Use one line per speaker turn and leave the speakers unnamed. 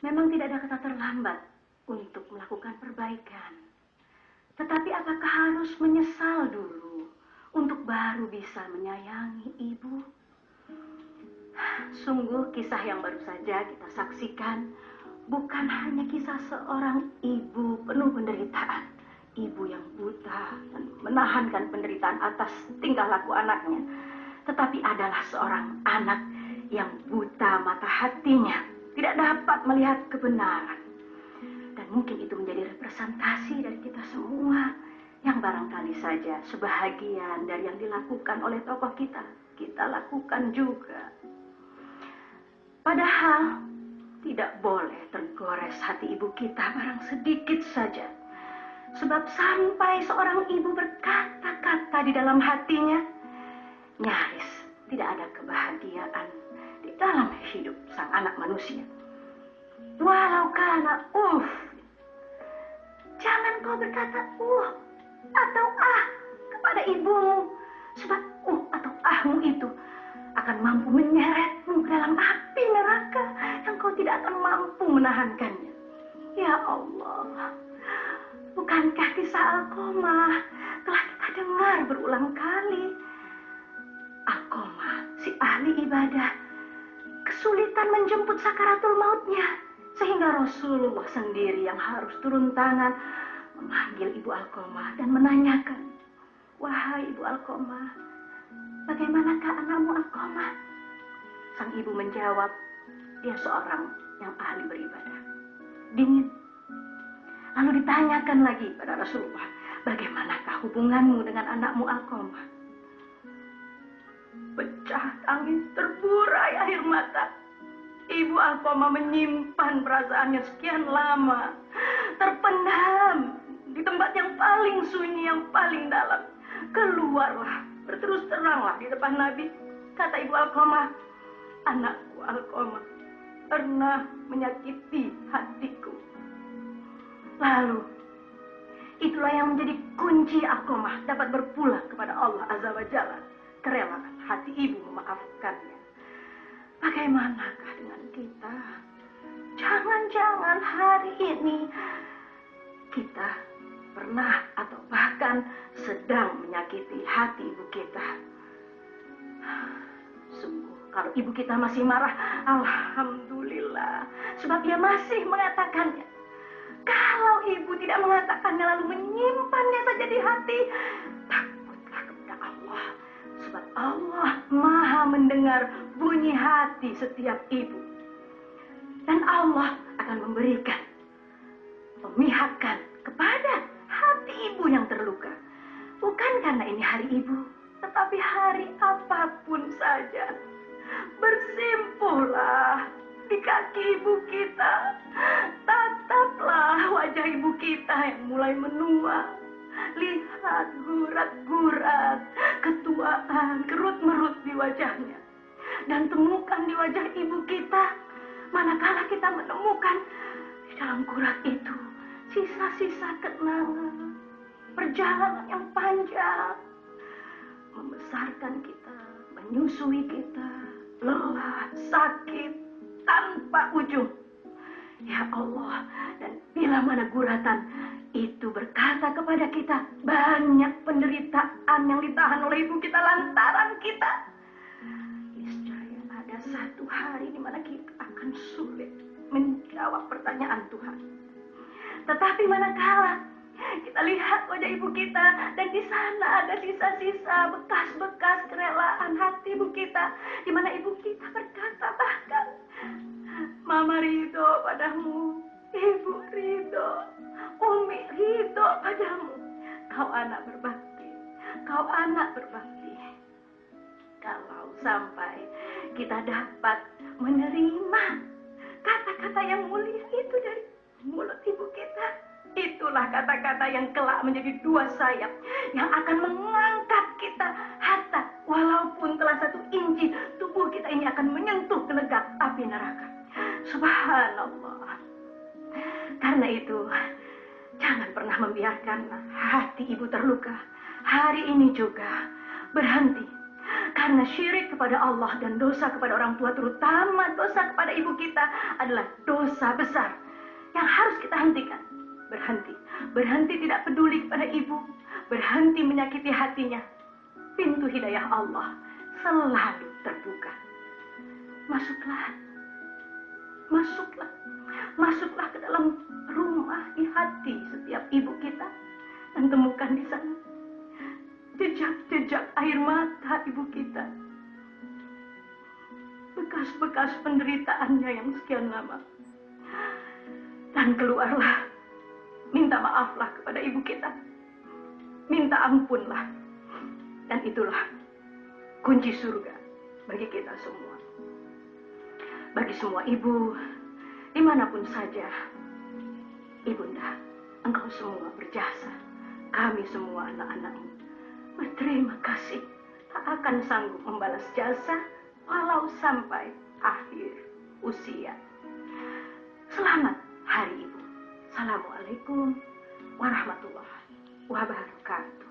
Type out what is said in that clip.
Memang tidak ada kata terlambat untuk melakukan perbaikan. Tetapi apakah harus menyesal dulu untuk baru bisa menyayangi ibu? Sungguh kisah yang baru saja kita saksikan bukan hanya kisah seorang ibu penuh penderitaan. Ibu yang buta dan menahankan penderitaan atas tingkah laku anaknya. Tetapi adalah seorang anak yang buta mata hatinya, tidak dapat melihat kebenaran. Dan mungkin itu menjadi representasi dari kita semua yang barangkali saja sebahagian dari yang dilakukan oleh tokoh kita lakukan juga. Padahal tidak boleh tergores hati ibu kita barang sedikit saja. Sebab sampai seorang ibu berkata-kata di dalam hatinya, nyaris tidak ada kebahagiaan di dalam hidup sang anak manusia. Walau karena jangan kau berkata atau kepada ibumu, sebab atau ahmu itu akan mampu menyeretmu ke dalam api neraka yang kau tidak akan mampu menahankannya. Ya Allah, bukankah kisah Alqamah telah kita dengar berulang kali? Alqamah, si ahli ibadah, kesulitan menjemput sakaratul mautnya, sehingga Rasulullah sendiri yang harus turun tangan memanggil ibu Alqamah dan menanyakan, wahai ibu Alqamah, bagaimanakah anakmu Alqamah? Sang ibu menjawab, dia seorang yang ahli beribadah. Dingin. Lalu ditanyakan lagi pada Rasulullah, bagaimanakah hubunganmu dengan anakmu Alqamah? Pecah tangis, terburai air mata. Ibu Alqamah menyimpan perasaannya sekian lama, terpendam di tempat yang paling sunyi, yang paling dalam. Keluarlah, berterus teranglah di depan Nabi. Kata ibu Alqamah, anakku Alqamah pernah menyakiti hatiku. Lalu, itulah yang menjadi kunci Alqamah dapat berpulang kepada Allah Azza wa Jalla. Kerelaan hati ibu memaafkannya. Bagaimanakah dengan kita? Jangan-jangan hari ini kita pernah atau bahkan sedang menyakiti hati ibu kita. Sungguh, kalau ibu kita masih marah, alhamdulillah. Sebab dia masih mengatakannya. Kalau ibu tidak mengatakannya lalu menyimpannya saja di hati, takutlah kepada Allah. Sebab Allah Maha mendengar bunyi hati setiap ibu. Dan Allah akan memberikan pemihakan kepada hati ibu yang terluka. Bukan karena ini hari ibu, tetapi hari apapun saja. Bersimpuhlah di kaki ibu kita. Tataplah wajah ibu kita yang mulai menua. Lihat gurat-gurat, ketuaan, kerut-merut di wajahnya. Dan temukan di wajah ibu kita, manakala kita menemukan di dalam gurat itu sisa-sisa kenangan, perjalanan yang panjang, membesarkan kita, menyusui kita, lelah, sakit, tanpa ujung. Ya Allah, dan bila mana guratan itu berkata kepada kita, banyak penderitaan yang ditahan oleh ibu kita lantaran kita. Niscaya ada satu hari di mana kita akan sulit menjawab pertanyaan Tuhan. Tetapi manakala kita lihat wajah ibu kita dan di sana ada sisa-sisa bekas-bekas kerelaan hati ibu kita, di mana ibu kita berkata bahkan, Mama ridho padamu, Ibu ridho, Umi ridho padamu. Kau anak berbakti, kau anak berbakti. Kalau sampai kita dapat menerima kata-kata yang mulia itu dari mulut ibu kita, itulah kata-kata yang kelak menjadi dua sayap yang akan mengangkat kita hatta walaupun telah satu inci tubuh kita ini akan menyentuh genegak api neraka. Subhanallah. Karena itu, jangan pernah membiarkan hati ibu terluka. Hari ini juga berhenti. Karena syirik kepada Allah dan dosa kepada orang tua, terutama dosa kepada ibu kita, adalah dosa besar yang harus kita hentikan. Berhenti tidak peduli kepada ibu, berhenti menyakiti hatinya. Pintu hidayah Allah selalu terbuka. Masuklah ke dalam rumah di hati setiap ibu kita dan temukan di sana jejak-jejak air mata ibu kita, bekas-bekas penderitaannya yang sekian lama. Dan keluarlah, minta maaflah kepada ibu kita, minta ampunlah, dan itulah kunci surga bagi kita semua. Bagi semua ibu, dimanapun saja, ibunda, engkau semua berjasa. Kami semua anak-anakmu berterima kasih, tak akan sanggup membalas jasa walau sampai akhir usia. Selamat Hari Ibu. Assalamualaikum warahmatullahi wabarakatuh.